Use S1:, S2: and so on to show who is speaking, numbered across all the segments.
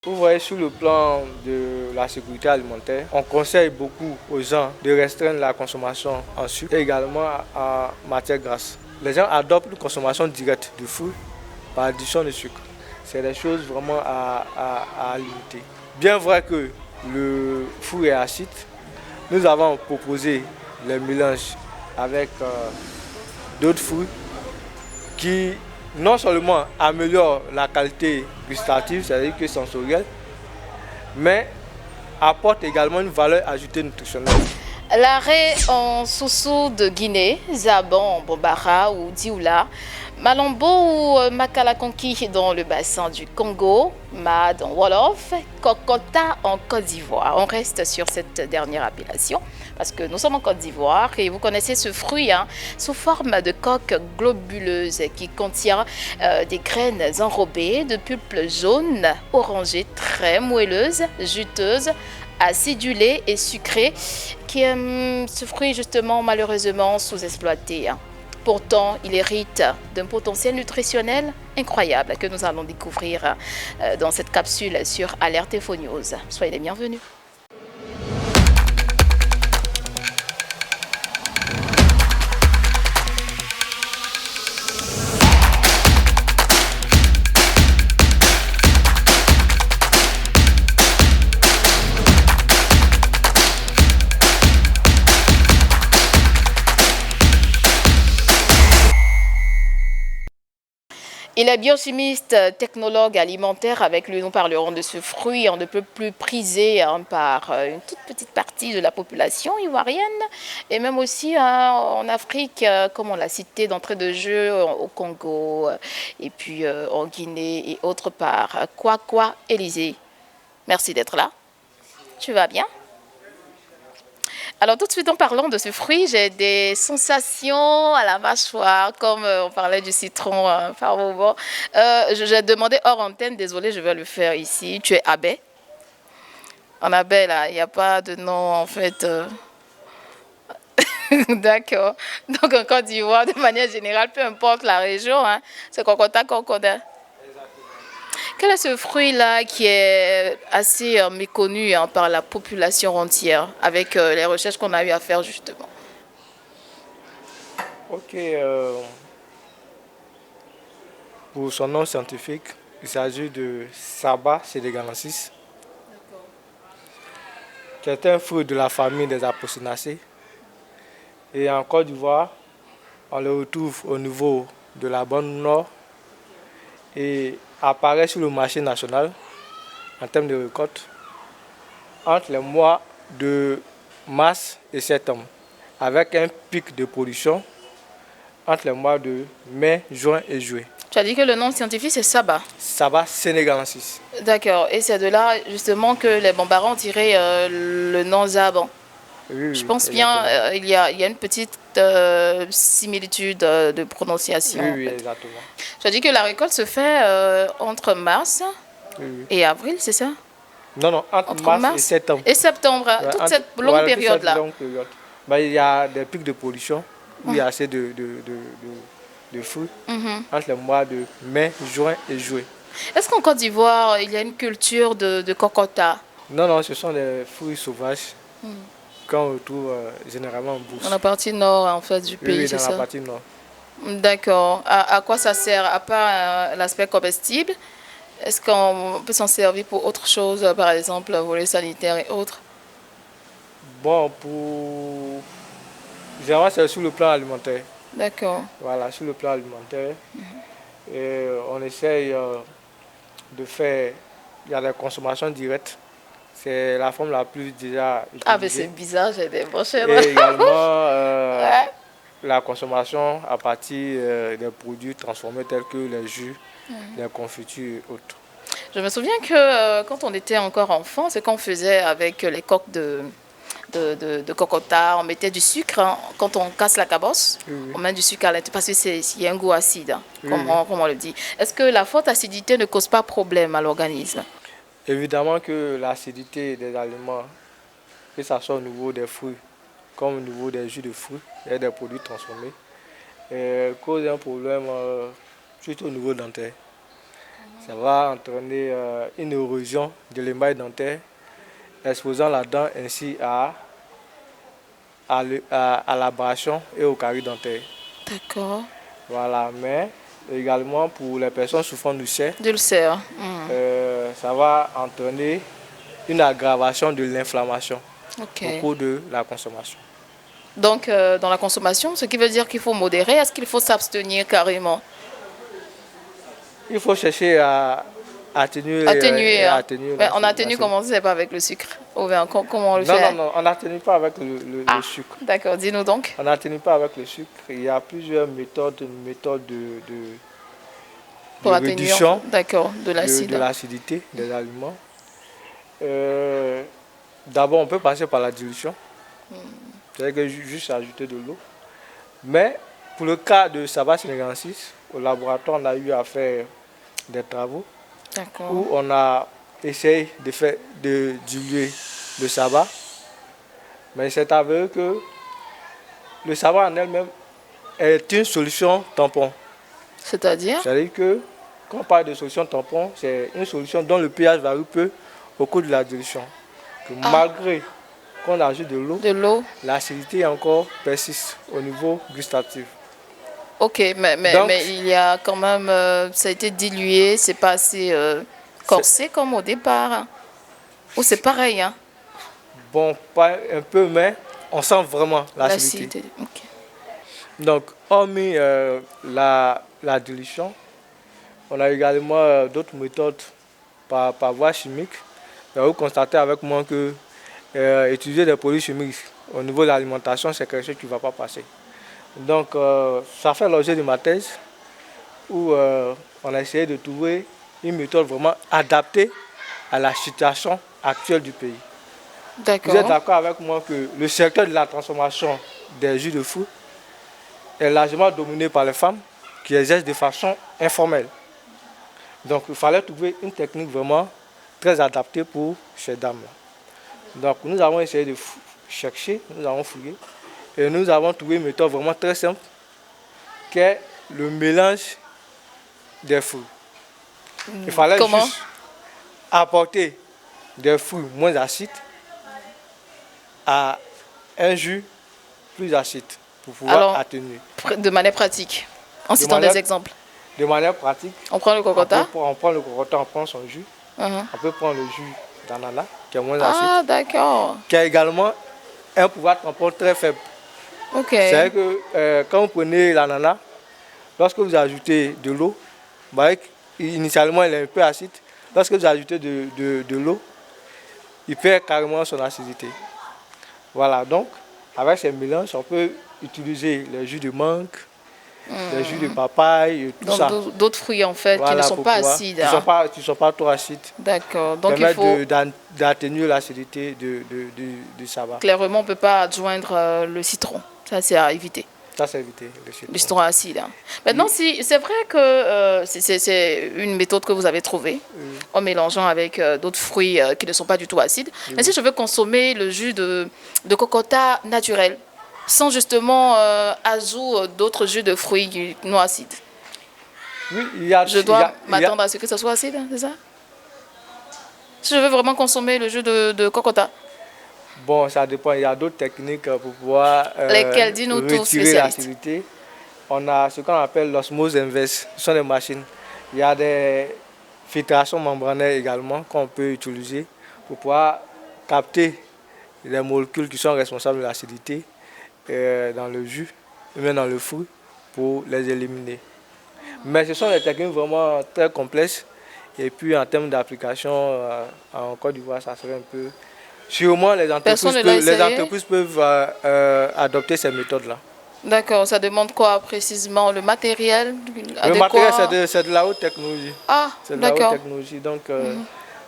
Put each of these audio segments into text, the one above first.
S1: Vous voyez, sur le plan de la sécurité alimentaire, on conseille beaucoup aux gens de restreindre la consommation en sucre et également en matière grasse. Les gens adoptent une consommation directe de fruits par addition de sucre. C'est des choses vraiment à limiter. Bien vrai que le fruit est acide, nous avons proposé les mélanges avec d'autres fruits qui non seulement améliorent la qualité gustative, c'est-à-dire que sensorielle, mais apportent également une valeur ajoutée nutritionnelle.
S2: L'arrêt en Soussou de Guinée, Zaban, Bobara ou Dioula, Malombo ou Makalakonki dans le bassin du Congo, Mad en Wolof, Kokota en Côte d'Ivoire. On reste sur cette dernière appellation parce que nous sommes en Côte d'Ivoire et vous connaissez ce fruit sous forme de coque globuleuse qui contient des graines enrobées de pulpe jaune, orangée, très moelleuse, juteuse, acidulé et sucré, qui est ce fruit justement malheureusement sous-exploité. Pourtant, il hérite d'un potentiel nutritionnel incroyable que nous allons découvrir dans cette capsule sur Alerte Info News. Soyez les bienvenus. Il est biochimiste, technologue alimentaire. Avec lui, nous parlerons de ce fruit on ne peut plus prisé par une toute petite partie de la population ivoirienne et même aussi en Afrique, comme on l'a cité d'entrée de jeu, au Congo et puis en Guinée et autre part. Quoi, Élysée, merci d'être là. Tu vas bien? Alors tout de suite en parlant de ce fruit, j'ai des sensations à la mâchoire, comme on parlait du citron par moment. J'ai demandé hors antenne, désolé, je vais le faire ici. Tu es Abbé? En Abbé, là, il n'y a pas de nom en fait. D'accord. Donc en Côte d'Ivoire, de manière générale, peu importe la région, c'est Kokota Kokoda. Quel est ce fruit-là qui est assez méconnu par la population entière avec les recherches qu'on a eu à faire justement?
S1: Ok, pour son nom scientifique, il s'agit de Saba sénégalensis, qui est un fruit de la famille des Apocynaceae. Et en Côte d'Ivoire, on le retrouve au niveau de la bande nord et apparaît sur le marché national en termes de récolte entre les mois de mars et septembre, avec un pic de production entre les mois de mai, juin et juillet.
S2: Tu as dit que le nom scientifique c'est Saba.
S1: Saba sénégalensis.
S2: D'accord, et c'est de là justement que les Bambara ont tiré le nom Zaban.
S1: Oui,
S2: Je pense
S1: exactement.
S2: bien, il y a une petite similitude de prononciation.
S1: Oui,
S2: En
S1: oui,
S2: fait.
S1: exactement.
S2: Tu as dit que la récolte se fait entre mars
S1: Oui.
S2: et avril, c'est ça?
S1: Non, entre mars et septembre.
S2: Et septembre,
S1: Ouais,
S2: toute cette longue période-là.
S1: Il y a des pics de production où il y a assez de fruits entre les mois de mai, juin et juillet.
S2: Est-ce qu'en Côte d'Ivoire, il y a une culture de cocota?
S1: Non, ce sont des fruits sauvages qu'on retrouve généralement en bourse.
S2: Dans la partie nord, en fait, du pays,
S1: Oui,
S2: c'est
S1: dans
S2: ça?
S1: la partie nord.
S2: D'accord. À quoi ça sert? À part l'aspect comestible, est-ce qu'on peut s'en servir pour autre chose, par exemple, volet sanitaire et autres?
S1: Bon, généralement, c'est sur le plan alimentaire.
S2: D'accord.
S1: Voilà, sur le plan alimentaire. Et on essaye de faire, il y a la consommation directe. C'est la forme la plus déjà utilisée.
S2: Ah, mais c'est bizarre, j'ai des brochettes.
S1: Et également la consommation à partir des produits transformés tels que les jus, les confitures et autres.
S2: Je me souviens que quand on était encore enfant, c'est qu'on faisait avec les coques de cocota, on mettait du sucre. Quand on casse la cabosse, on met du sucre à l'intérieur parce qu'il y a un goût acide, comme on le dit. Est-ce que la forte acidité ne cause pas problème à l'organisme?
S1: Évidemment que l'acidité des aliments, que ce soit au niveau des fruits, comme au niveau des jus de fruits et des produits transformés, cause un problème surtout au niveau dentaire. Ça va entraîner une érosion de l'émail dentaire, exposant la dent ainsi à l'abrasion et au carie dentaire.
S2: D'accord.
S1: Voilà, mais également pour les personnes souffrant d'ulcères,
S2: D'ulcère.
S1: ça va entraîner une aggravation de l'inflammation
S2: Ok.
S1: au cours de la consommation.
S2: Donc, dans la consommation, ce qui veut dire qu'il faut modérer, est-ce qu'il faut s'abstenir carrément?
S1: Il faut chercher à atténuer.
S2: Atténuer. Hein.
S1: atténuer
S2: Mais on atténue comment? C'est pas avec le sucre. Ou bien, comment on le
S1: non,
S2: fait?
S1: non, on n'atténue pas avec le sucre.
S2: D'accord, dis-nous donc.
S1: On n'atténue pas avec le sucre. Il y a plusieurs méthodes
S2: Pour
S1: de
S2: atténuer,
S1: réduction
S2: d'accord, de l'acide.
S1: de l'acidité des aliments. D'abord, on peut passer par la dilution. C'est-à-dire que juste ajouter de l'eau. Mais pour le cas de Sabah sénégalensis, au laboratoire, on a eu à faire des travaux où on a essayé de diluer le sabah. Mais c'est avéré que le sabah en elle-même est une solution tampon.
S2: C'est-à-dire?
S1: C'est-à-dire que quand on parle de solution tampon, c'est une solution dont le pH varie peu au cours de la dilution. Que malgré qu'on ajoute de l'eau, l'acidité encore persiste au niveau gustatif.
S2: Ok, mais il y a quand même, ça a été dilué, c'est pas assez corsé comme au départ. Hein. Ou c'est pareil, hein?
S1: Bon, pas un peu, mais on sent vraiment l'acidité.
S2: Okay.
S1: Donc, hormis la dilution, on a également d'autres méthodes par voie chimique. Vous constatez avec moi que utiliser des produits chimiques au niveau de l'alimentation, c'est quelque chose qui ne va pas passer. Donc, ça fait l'objet de ma thèse où on a essayé de trouver une méthode vraiment adaptée à la situation actuelle du pays. Vous êtes d'accord avec moi que le secteur de la transformation des jus de fruits est largement dominé par les femmes qui exercent de façon informelle. Donc, il fallait trouver une technique vraiment très adaptée pour ces dames-là. Donc, nous avons essayé de chercher, nous avons fouillé. Et nous avons trouvé une méthode vraiment très simple, qui est le mélange des fruits. Il fallait juste apporter des fruits moins acides à un jus plus acide pour pouvoir atténuer.
S2: De manière pratique, en citant des exemples.
S1: De manière pratique.
S2: On prend le cocota.
S1: On prend le cocota, on prend son jus. On peut prendre le jus d'ananas, qui est moins acide.
S2: Ah, d'accord.
S1: Qui a également un pouvoir tampon très faible. C'est-à-dire que quand vous prenez l'ananas, lorsque vous ajoutez de l'eau, initialement il est un peu acide. Lorsque vous ajoutez de l'eau, il perd carrément son acidité. Voilà, donc avec ces mélanges, on peut utiliser les jus de mangue, les jus de papaye, et tout donc, ça.
S2: D'autres fruits en fait qui ne sont pas acides.
S1: Qui ne sont pas trop acides.
S2: D'accord. Donc il faut
S1: d'atténuer l'acidité du sabah.
S2: Clairement, on ne peut pas adjoindre le citron. Ça, c'est à éviter.
S1: Ça, c'est à éviter.
S2: Le citron acide. Hein. Maintenant, si, c'est vrai que c'est une méthode que vous avez trouvée en mélangeant avec d'autres fruits qui ne sont pas du tout acides. Mais si je veux consommer le jus de cocota naturel, sans justement ajout d'autres jus de fruits non acides.
S1: Oui,
S2: je dois m'attendre à ce que ça soit acide, c'est ça? Si je veux vraiment consommer le jus de cocota.
S1: Bon, ça dépend. Il y a d'autres techniques pour pouvoir retirer l'acidité. On a ce qu'on appelle l'osmose inverse. Ce sont des machines. Il y a des filtrations membranaires également qu'on peut utiliser pour pouvoir capter les molécules qui sont responsables de l'acidité dans le jus, ou même dans le fruit, pour les éliminer. Mais ce sont des techniques vraiment très complexes. Et puis en termes d'application, en Côte d'Ivoire, ça serait un peu... Sûrement, les entreprises peuvent adopter ces méthodes-là.
S2: D'accord, ça demande quoi précisément? Le matériel
S1: Le matériel, c'est de la haute technologie.
S2: Ah,
S1: c'est de la haute technologie, donc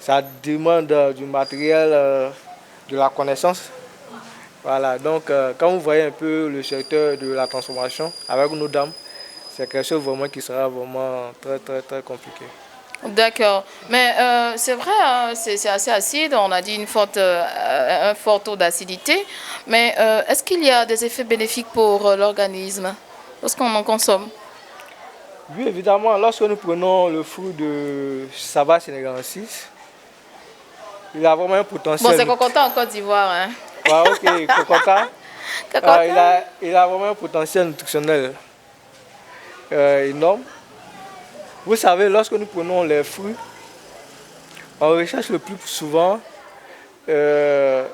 S1: ça demande du matériel, de la connaissance. Voilà, donc quand vous voyez un peu le secteur de la transformation avec nos dames, c'est quelque chose vraiment qui sera vraiment très, très, très compliqué.
S2: D'accord, mais c'est vrai, hein, c'est assez acide, on a dit un fort taux d'acidité, mais est-ce qu'il y a des effets bénéfiques pour l'organisme lorsqu'on en consomme?
S1: Oui, évidemment, lorsque nous prenons le fruit de Saba sénégalensis, il a vraiment un potentiel.
S2: Bon, c'est Kokota en Côte d'Ivoire. Hein.
S1: Ouais, ok, Kokota. Il a vraiment un potentiel nutritionnel énorme. Vous savez, lorsque nous prenons les fruits, on recherche le plus souvent les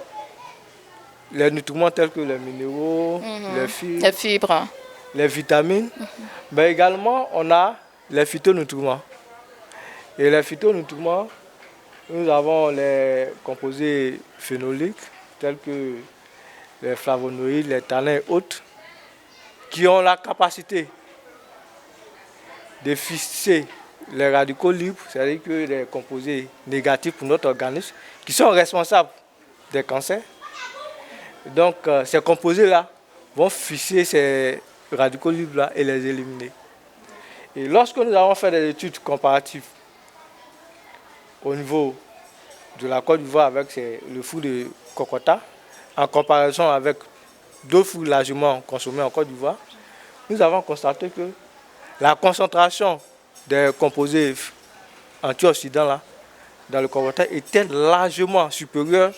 S1: nutriments tels que les minéraux, les fibres, les vitamines, mais également on a les phytonutriments. Et les phytonutriments, nous avons les composés phénoliques tels que les flavonoïdes, les tanins et autres, qui ont la capacité de fixer les radicaux libres, c'est-à-dire que les composés négatifs pour notre organisme, qui sont responsables des cancers. Donc ces composés-là vont fixer ces radicaux libres-là et les éliminer. Et lorsque nous avons fait des études comparatives au niveau de la Côte d'Ivoire avec le fruit de Kokota, en comparaison avec d'autres fruits largement consommés en Côte d'Ivoire, nous avons constaté que la concentration des composés antioxydants là, dans le Kokota était largement supérieure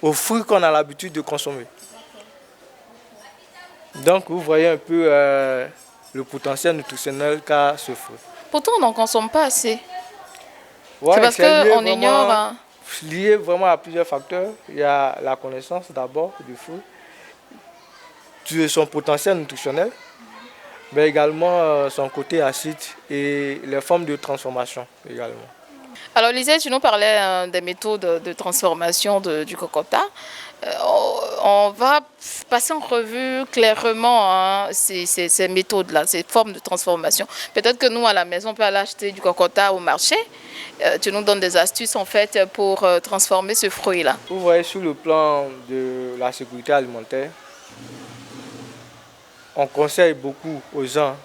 S1: aux fruits qu'on a l'habitude de consommer. Donc vous voyez un peu le potentiel nutritionnel qu'a ce fruit.
S2: Pourtant, on n'en consomme pas assez.
S1: Ouais,
S2: c'est parce qu'on ignore. Hein.
S1: Lié vraiment à plusieurs facteurs. Il y a la connaissance d'abord du fruit, de son potentiel nutritionnel, mais également son côté acide et les formes de transformation également.
S2: Alors Lisette, tu nous parlais des méthodes de transformation du Kokota. On va passer en revue clairement ces méthodes-là, ces formes de transformation. Peut-être que nous, à la maison, on peut aller acheter du Kokota au marché. Tu nous donnes des astuces en fait pour transformer ce fruit-là.
S1: Vous voyez, sur le plan de la sécurité alimentaire, on conseille beaucoup aux gens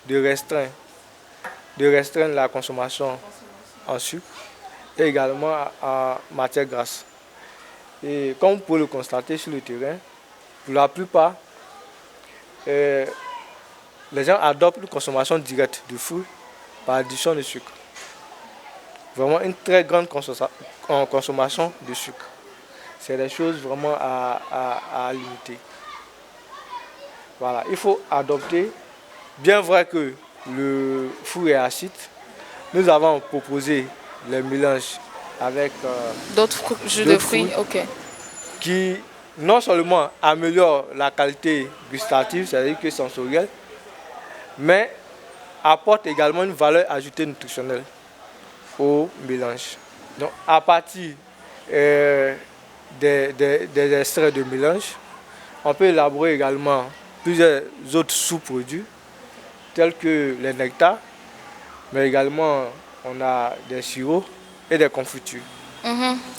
S1: de restreindre la consommation en sucre et également en matière grasse. Et comme vous pouvez le constater sur le terrain, pour la plupart, les gens adoptent une consommation directe de fruits par addition de sucre. Vraiment une très grande consommation de sucre. C'est des choses vraiment à limiter. Voilà, il faut adopter, bien vrai que le fruit est acide, nous avons proposé les mélanges avec
S2: d'autres jus de fruits,
S1: qui non seulement améliorent la qualité gustative, c'est-à-dire que sensorielle, mais apportent également une valeur ajoutée nutritionnelle au mélange. Donc à partir des extraits de mélange, on peut élaborer également plusieurs autres sous-produits tels que les nectars, mais également on a des sirops et des confitures.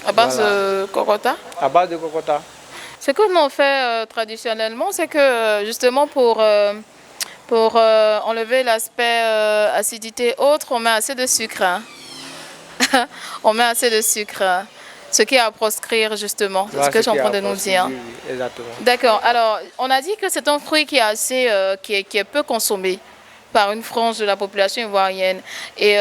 S2: À base de Kokota?
S1: À base de Kokota.
S2: Ce que nous on fait traditionnellement, c'est que justement pour enlever l'aspect acidité autre, on met assez de sucre. Hein. On met assez de sucre. Ce qui est à proscrire justement, c'est ce que je suis en train de nous dire.
S1: Oui, exactement.
S2: D'accord. Alors, on a dit que c'est un fruit qui est assez, qui est peu consommé par une frange de la population ivoirienne. Et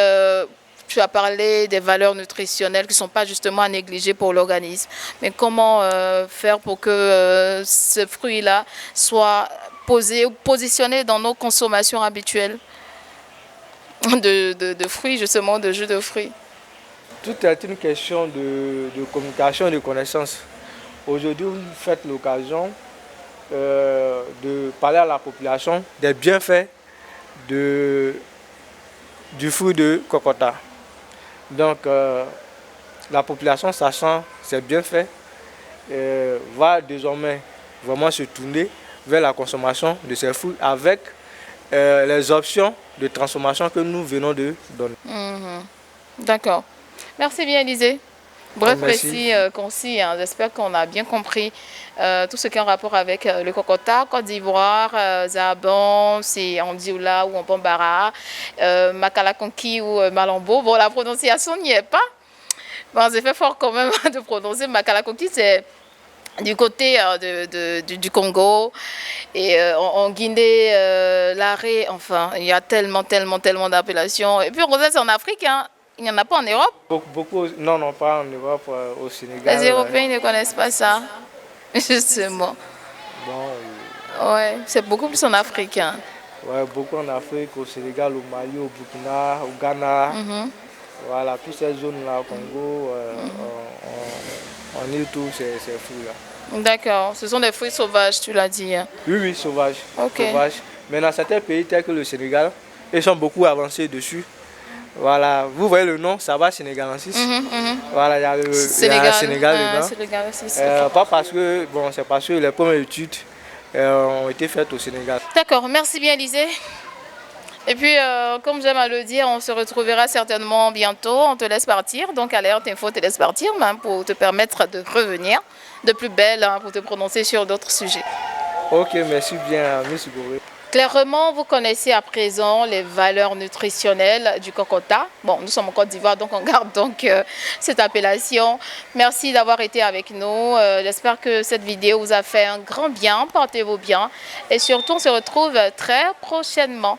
S2: tu as parlé des valeurs nutritionnelles qui ne sont pas justement à négliger pour l'organisme. Mais comment faire pour que ce fruit-là soit positionné dans nos consommations habituelles de fruits, justement, de jus de fruits?
S1: Tout est une question de communication et de connaissance. Aujourd'hui, vous faites l'occasion de parler à la population des bienfaits du fruit de Kokota. Donc, la population, sachant ses bienfaits, va désormais vraiment se tourner vers la consommation de ces fruits avec les options de transformation que nous venons de donner.
S2: D'accord. Merci bien, Élisée. Bref, précis, concis. Hein. J'espère qu'on a bien compris tout ce qui est en rapport avec le Kokota, Côte d'Ivoire, Zabon, c'est en Dioula ou en Bambara, Makala Konki ou Malambo. Bon, la prononciation n'y est pas. Bon, c'est fait fort quand même de prononcer Makala Konki, c'est du côté du Congo et en Guinée, l'arrêt, enfin, il y a tellement d'appellations. Et puis, on c'est en Afrique, hein. Il n'y en a pas en Europe.
S1: Beaucoup, non, non, pas en Europe, au Sénégal.
S2: Les Européens ne connaissent pas ça, justement. Ouais, c'est beaucoup plus en Afrique. Hein.
S1: Ouais, beaucoup en Afrique, au Sénégal, au Mali, au Burkina, au Ghana. Voilà, toutes ces zones-là, au Congo, en île tout, c'est fou là.
S2: D'accord, ce sont des fruits sauvages, tu l'as dit. Hein.
S1: Oui, oui, sauvages.
S2: Ok.
S1: Sauvages. Mais dans certains pays tels que le Sénégal, ils sont beaucoup avancés dessus. Voilà, vous voyez le nom, ça va Sénégalensis. Voilà, il y a le Sénégal dedans.
S2: Sénégalensis,
S1: pas parce que, bon, c'est parce que les premières études ont été faites au Sénégal.
S2: D'accord, merci bien Élisée. Et puis, comme j'aime à le dire, on se retrouvera certainement bientôt. On te laisse partir. Donc, Alerte Info te laisse partir hein, pour te permettre de revenir de plus belle hein, pour te prononcer sur d'autres sujets.
S1: Ok, merci bien, Miss Gouré.
S2: Clairement, vous connaissez à présent les valeurs nutritionnelles du cocota. Bon, nous sommes en Côte d'Ivoire, donc on garde donc cette appellation. Merci d'avoir été avec nous. J'espère que cette vidéo vous a fait un grand bien. Portez-vous bien. Et surtout, on se retrouve très prochainement.